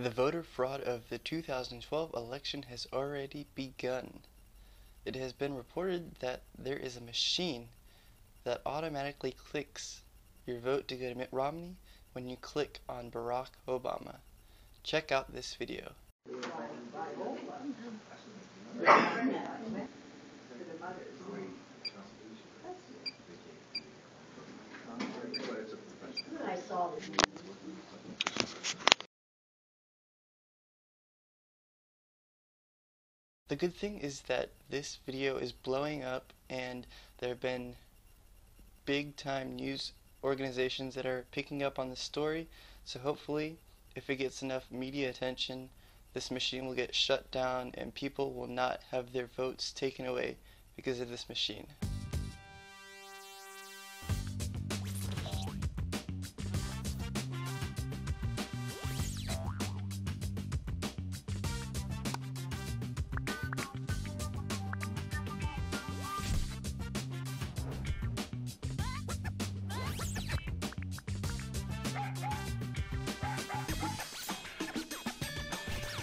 The voter fraud of the 2012 election has already begun. It has been reported that there is a machine that automatically clicks your vote to go to Mitt Romney when you click on Barack Obama. Check out this video. The good thing is that this video is blowing up and there have been big time news organizations that are picking up on this story, so hopefully if it gets enough media attention, this machine will get shut down and people will not have their votes taken away because of this machine.